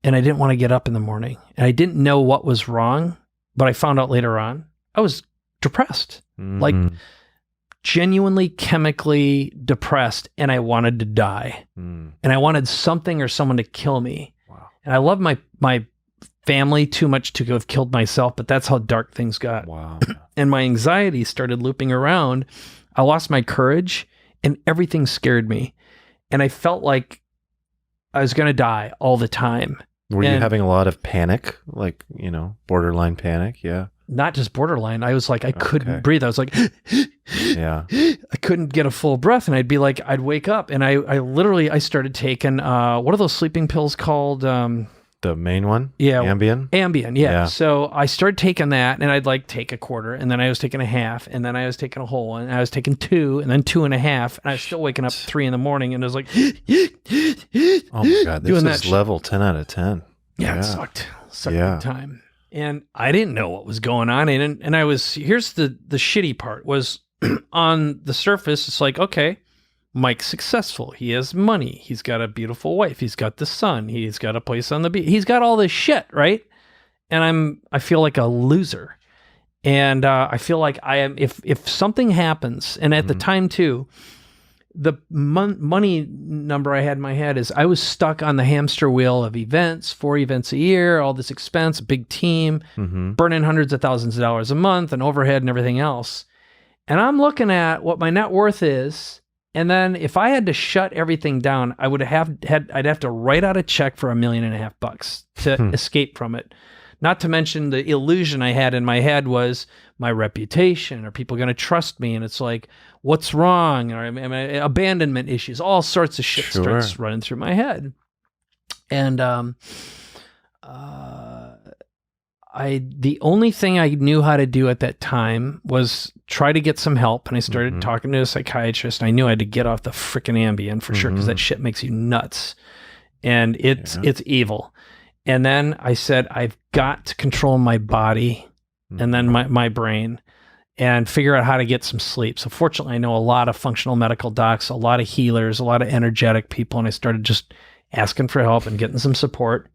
and I didn't want to get up in the morning. And I didn't know what was wrong, but I found out later on I was depressed, like genuinely chemically depressed, and I wanted to die. And I wanted something or someone to kill me. Wow. And I love my family too much to have killed myself, but that's how dark things got. Wow. And my anxiety started looping around. I lost my courage and everything scared me. And I felt like I was going to die all the time. Were you having a lot of panic? Like, borderline panic? Yeah. Not just borderline. I was like, I couldn't breathe. I was like, yeah. I couldn't get a full breath. And I'd wake up and I started taking, what are those sleeping pills called? The main one? Yeah. Ambien? Yeah. So I started taking that and I'd like take a quarter and then I was taking a half and then I was taking a whole one and I was taking 2 and then 2.5 and I was still waking up 3 in the morning and I was like, oh my God, this is level 10 out of 10. Yeah. It sucked big time. And I didn't know what was going on. Here's the shitty part was on the surface, it's like, okay, Mike's successful. He has money. He's got a beautiful wife. He's got the son. He's got a place on the beach. He's got all this shit, right? And I feel like a loser. And I feel like I am, if something happens, and at the time too, the money number I had in my head is I was stuck on the hamster wheel of events, 4 events a year, all this expense, big team, burning hundreds of thousands of dollars a month and overhead and everything else. And I'm looking at what my net worth is. And then if I had to shut everything down, I'd have to write out a check for $1.5 million to escape from it. Not to mention the illusion I had in my head was my reputation. Are people going to trust me? And it's like, what's wrong? Or abandonment issues, all sorts of shit starts running through my head. And the only thing I knew how to do at that time was try to get some help. And I started talking to a psychiatrist. And I knew I had to get off the freaking Ambien for sure, because that shit makes you nuts. And it's evil. And then I said, I've got to control my body and then my brain and figure out how to get some sleep. So fortunately, I know a lot of functional medical docs, a lot of healers, a lot of energetic people. And I started just asking for help and getting some support.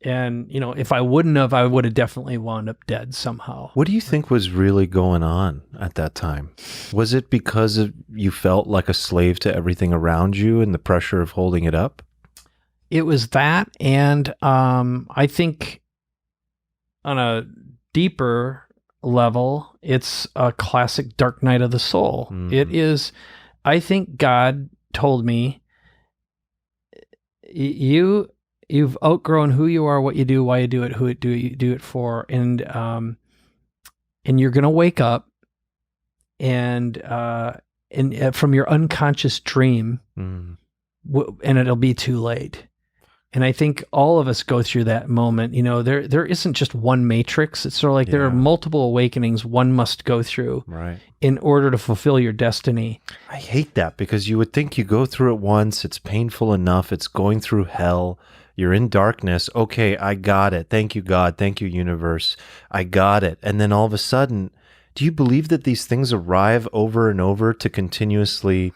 And, if I wouldn't have, I would have definitely wound up dead somehow. What do you think was really going on at that time? Was it because you felt like a slave to everything around you and the pressure of holding it up? It was that. And I think on a deeper level, it's a classic dark night of the soul. It is, I think God told me, you've outgrown who you are, what you do, why you do it, who you do it for, and you're gonna wake up, and from your unconscious dream, and it'll be too late. And I think all of us go through that moment. There isn't just one matrix. It's sort of like there are multiple awakenings one must go through in order to fulfill your destiny. I hate that, because you would think you go through it once, it's painful enough, it's going through hell. You're in darkness. Okay, I got it. Thank you, God. Thank you, universe. I got it. And then all of a sudden, do you believe that these things arrive over and over to continuously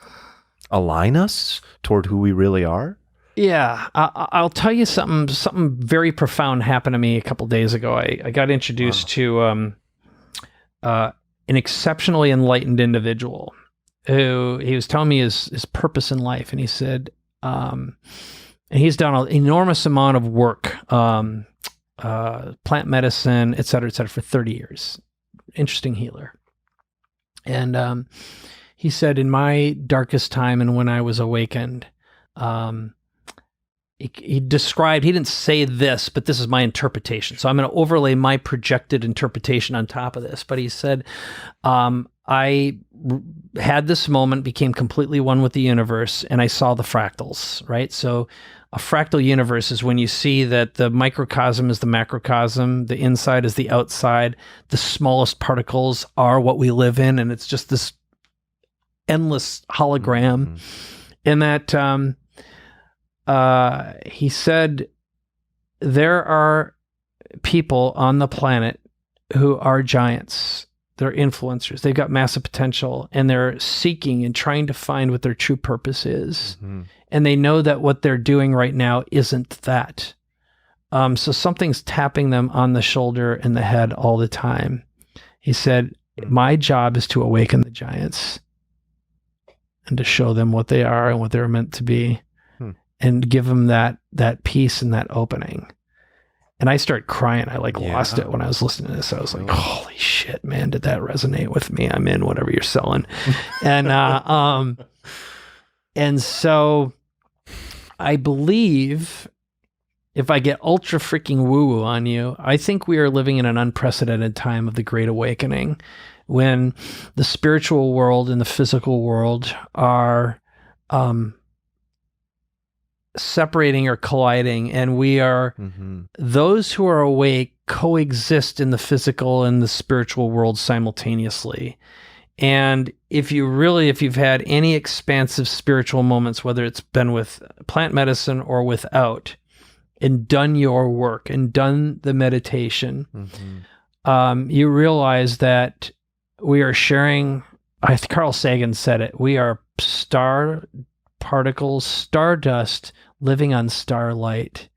align us toward who we really are? Yeah. I'll tell you something very profound happened to me a couple days ago. I got introduced to an exceptionally enlightened individual who he was telling me his purpose in life. And he said, and he's done an enormous amount of work, plant medicine, et cetera, for 30 years. Interesting healer. And he said, in my darkest time and when I was awakened, he described, he didn't say this, but this is my interpretation. So I'm going to overlay my projected interpretation on top of this. But he said, I had this moment, became completely one with the universe, and I saw the fractals, right? So a fractal universe is when you see that the microcosm is the macrocosm, the inside is the outside, the smallest particles are what we live in, and it's just this endless hologram. And that he said there are people on the planet who are giants. They're influencers. They've got massive potential, and they're seeking and trying to find what their true purpose is. And they know that what they're doing right now isn't that. So something's tapping them on the shoulder and the head all the time. He said, my job is to awaken the giants and to show them what they are and what they're meant to be, and give them that peace and that opening. And I started crying. I lost it when I was listening to this. I was like, holy shit, man, did that resonate with me? I'm in whatever you're selling. And, and so I believe, if I get ultra freaking woo-woo on you, I think we are living in an unprecedented time of the Great Awakening, when the spiritual world and the physical world are separating or colliding, and we are those who are awake coexist in the physical and the spiritual world simultaneously. And if you've had any expansive spiritual moments, whether it's been with plant medicine or without, and done your work and done the meditation, you realize that we are sharing, Carl Sagan said it, we are star particles, stardust, living on starlight.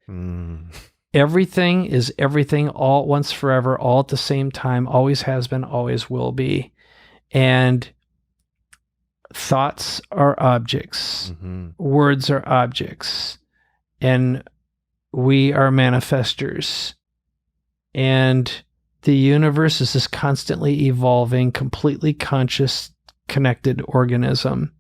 Everything is everything, all at once, forever, all at the same time, always has been, always will be. And thoughts are objects, words are objects, and we are manifestors. And the universe is this constantly evolving, completely conscious, connected organism.